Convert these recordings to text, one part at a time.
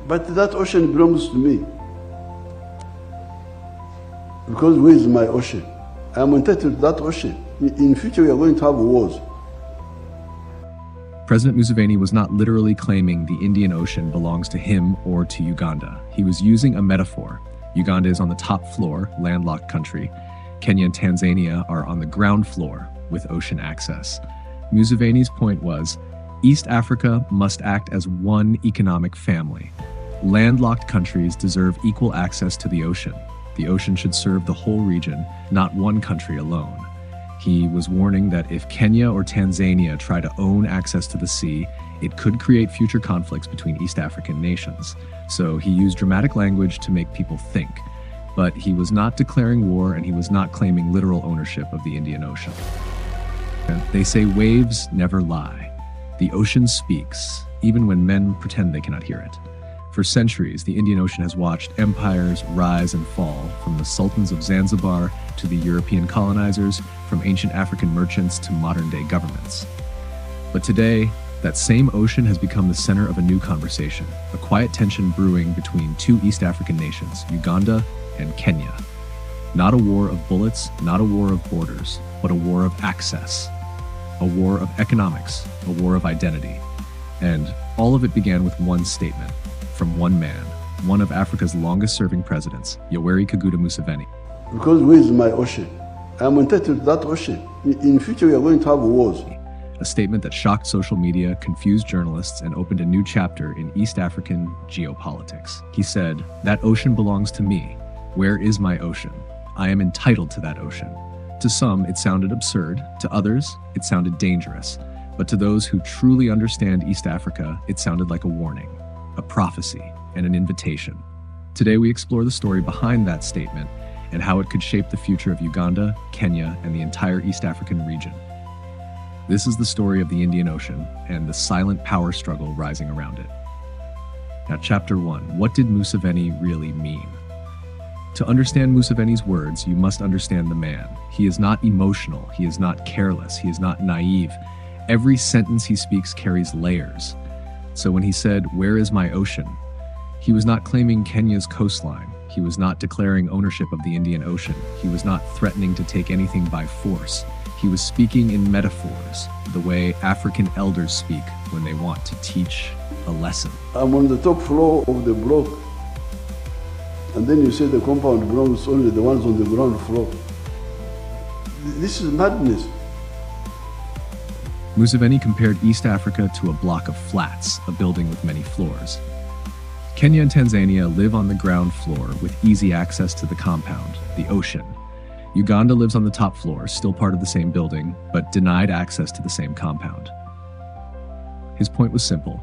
But that ocean belongs to me. Because where is my ocean? I am entitled to that ocean. In future, we are going to have wars. President Museveni was not literally claiming the Indian Ocean belongs to him or to Uganda. He was using a metaphor. Uganda is on the top floor, landlocked country. Kenya and Tanzania are on the ground floor with ocean access. Museveni's point was, East Africa must act as one economic family. Landlocked countries deserve equal access to the ocean. The ocean should serve the whole region, not one country alone. He was warning that if Kenya or Tanzania try to own access to the sea, it could create future conflicts between East African nations. So he used dramatic language to make people think. But he was not declaring war, and he was not claiming literal ownership of the Indian Ocean. They say waves never lie. The ocean speaks, even when men pretend they cannot hear it. For centuries, the Indian Ocean has watched empires rise and fall, from the sultans of Zanzibar to the European colonizers, from ancient African merchants to modern-day governments. But today, that same ocean has become the center of a new conversation, a quiet tension brewing between two East African nations, Uganda and Kenya. Not a war of bullets, not a war of borders, but a war of access. A war of economics, a war of identity. And all of it began with one statement, from one man, one of Africa's longest-serving presidents, Yoweri Museveni. Because where is my ocean? I am entitled to that ocean. In future, we are going to have wars. A statement that shocked social media, confused journalists, and opened a new chapter in East African geopolitics. He said, "That ocean belongs to me. Where is my ocean? I am entitled to that ocean." To some, it sounded absurd. To others, it sounded dangerous. But to those who truly understand East Africa, it sounded like a warning, a prophecy, and an invitation. Today, we explore the story behind that statement and how it could shape the future of Uganda, Kenya, and the entire East African region. This is the story of the Indian Ocean and the silent power struggle rising around it. Now, Chapter 1, what did Museveni really mean? To understand Museveni's words, you must understand the man. He is not emotional, he is not careless, he is not naive. Every sentence he speaks carries layers. So when he said, "Where is my ocean?" he was not claiming Kenya's coastline. He was not declaring ownership of the Indian Ocean. He was not threatening to take anything by force. He was speaking in metaphors, the way African elders speak when they want to teach a lesson. I'm on the top floor of the block. And then you say the compound belongs only the ones on the ground floor. This is madness. Museveni compared East Africa to a block of flats, a building with many floors. Kenya and Tanzania live on the ground floor with easy access to the compound, the ocean. Uganda lives on the top floor, still part of the same building, but denied access to the same compound. His point was simple.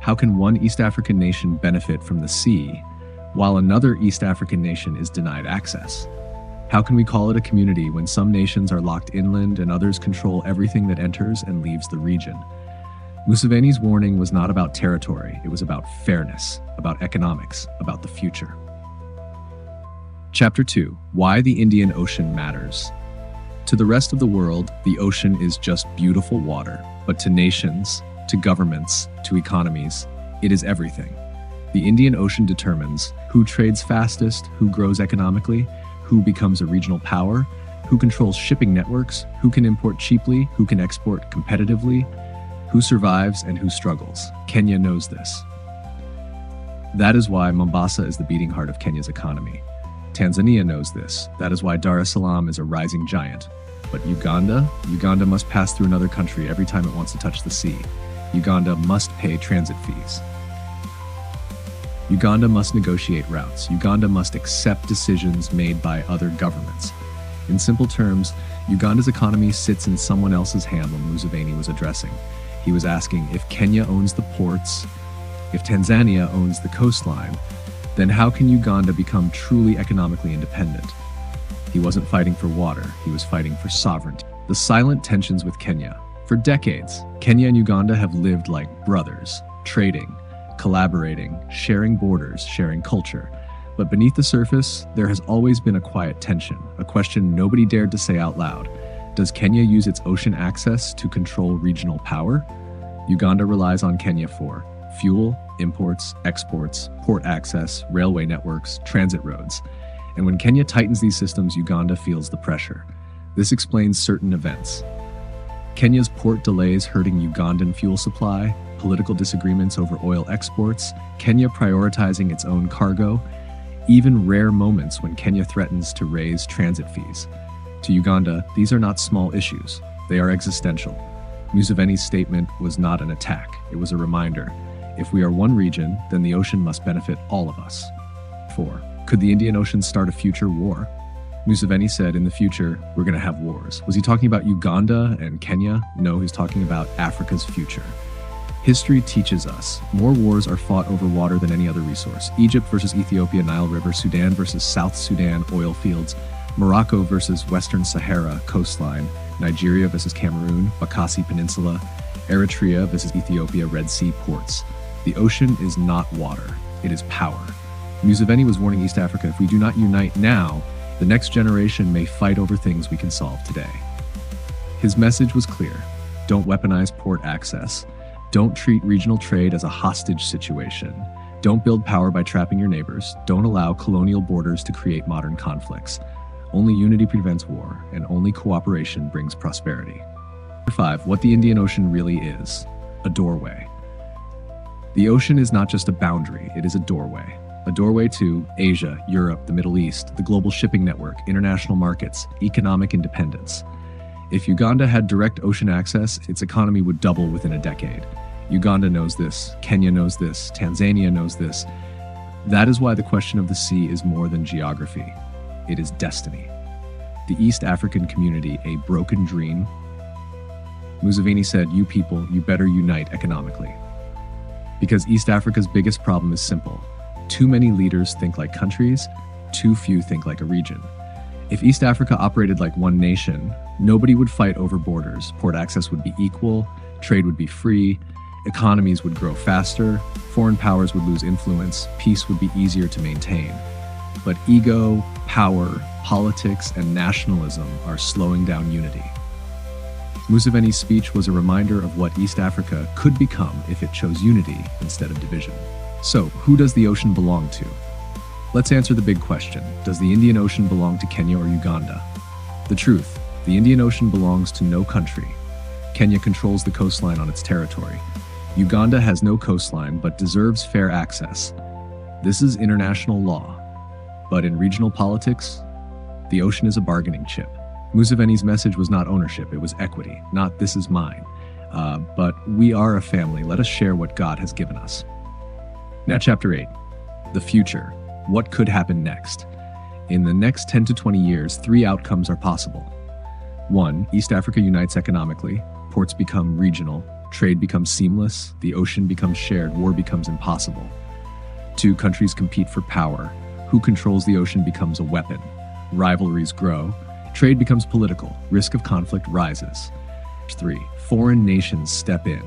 How can one East African nation benefit from the sea while another East African nation is denied access? How can we call it a community when some nations are locked inland and others control everything that enters and leaves the region? Museveni's warning was not about territory, it was about fairness, about economics, about the future. Chapter 2, Why the Indian Ocean Matters. To the rest of the world, the ocean is just beautiful water, but to nations, to governments, to economies, it is everything. The Indian Ocean determines who trades fastest, who grows economically, who becomes a regional power, who controls shipping networks, who can import cheaply, who can export competitively, who survives and who struggles. Kenya knows this. That is why Mombasa is the beating heart of Kenya's economy. Tanzania knows this. That is why Dar es Salaam is a rising giant. But Uganda must pass through another country every time it wants to touch the sea. Uganda must pay transit fees. Uganda must negotiate routes. Uganda must accept decisions made by other governments. In simple terms, Uganda's economy sits in someone else's hand when Museveni was addressing. He was asking, if Kenya owns the ports, if Tanzania owns the coastline, then how can Uganda become truly economically independent? He wasn't fighting for water, he was fighting for sovereignty. The silent tensions with Kenya. For decades, Kenya and Uganda have lived like brothers, trading, collaborating, sharing borders, sharing culture. But beneath the surface, there has always been a quiet tension, a question nobody dared to say out loud. Does Kenya use its ocean access to control regional power? Uganda relies on Kenya for fuel, imports, exports, port access, railway networks, transit roads. And when Kenya tightens these systems, Uganda feels the pressure. This explains certain events. Kenya's port delays hurting Ugandan fuel supply, political disagreements over oil exports, Kenya prioritizing its own cargo, even rare moments when Kenya threatens to raise transit fees. To Uganda, these are not small issues. They are existential. Museveni's statement was not an attack. It was a reminder. If we are one region, then the ocean must benefit all of us. 4. Could the Indian Ocean start a future war? Museveni said in the future, we're going to have wars. Was he talking about Uganda and Kenya? No, he's talking about Africa's future. History teaches us more wars are fought over water than any other resource. Egypt versus Ethiopia, Nile River, Sudan versus South Sudan, oil fields, Morocco versus Western Sahara, coastline, Nigeria versus Cameroon, Bakassi Peninsula, Eritrea versus Ethiopia, Red Sea ports. The ocean is not water, it is power. Museveni was warning East Africa, if we do not unite now, the next generation may fight over things we can solve today. His message was clear. Don't weaponize port access. Don't treat regional trade as a hostage situation. Don't build power by trapping your neighbors. Don't allow colonial borders to create modern conflicts. Only unity prevents war, and only cooperation brings prosperity. 5. What the Indian Ocean really is. A doorway. The ocean is not just a boundary, it is a doorway. A doorway to Asia, Europe, the Middle East, the global shipping network, international markets, economic independence. If Uganda had direct ocean access, its economy would double within a decade. Uganda knows this, Kenya knows this, Tanzania knows this. That is why the question of the sea is more than geography. It is destiny. The East African community, a broken dream. Museveni said, you people, you better unite economically. Because East Africa's biggest problem is simple. Too many leaders think like countries, too few think like a region. If East Africa operated like one nation, nobody would fight over borders, port access would be equal, trade would be free, economies would grow faster, foreign powers would lose influence, peace would be easier to maintain. But ego, power, politics, and nationalism are slowing down unity. Museveni's speech was a reminder of what East Africa could become if it chose unity instead of division. So, who does the ocean belong to? Let's answer the big question. Does the Indian Ocean belong to Kenya or Uganda? The truth, the Indian Ocean belongs to no country. Kenya controls the coastline on its territory. Uganda has no coastline but deserves fair access. This is international law. But in regional politics, the ocean is a bargaining chip. Museveni's message was not ownership, it was equity, not this is mine. But we are a family, let us share what God has given us. Now, Chapter 8, the future. What could happen next? In the next 10 to 20 years, 3 outcomes are possible. 1. East Africa unites economically, ports become regional, trade becomes seamless, the ocean becomes shared, war becomes impossible. 2. Countries compete for power. Who controls the ocean becomes a weapon. Rivalries grow. Trade becomes political. Risk of conflict rises. 3. Foreign nations step in.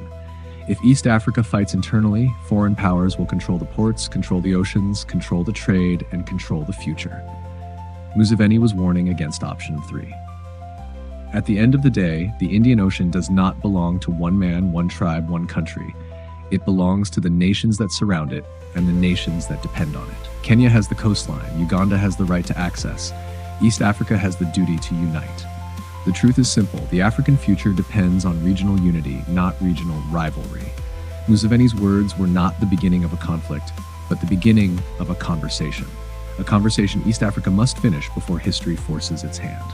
If East Africa fights internally, foreign powers will control the ports, control the oceans, control the trade, and control the future. Museveni was warning against option 3. At the end of the day, the Indian Ocean does not belong to one man, one tribe, one country. It belongs to the nations that surround it and the nations that depend on it. Kenya has the coastline, Uganda has the right to access, East Africa has the duty to unite. The truth is simple, the African future depends on regional unity, not regional rivalry. Museveni's words were not the beginning of a conflict, but the beginning of a conversation. A conversation East Africa must finish before history forces its hand.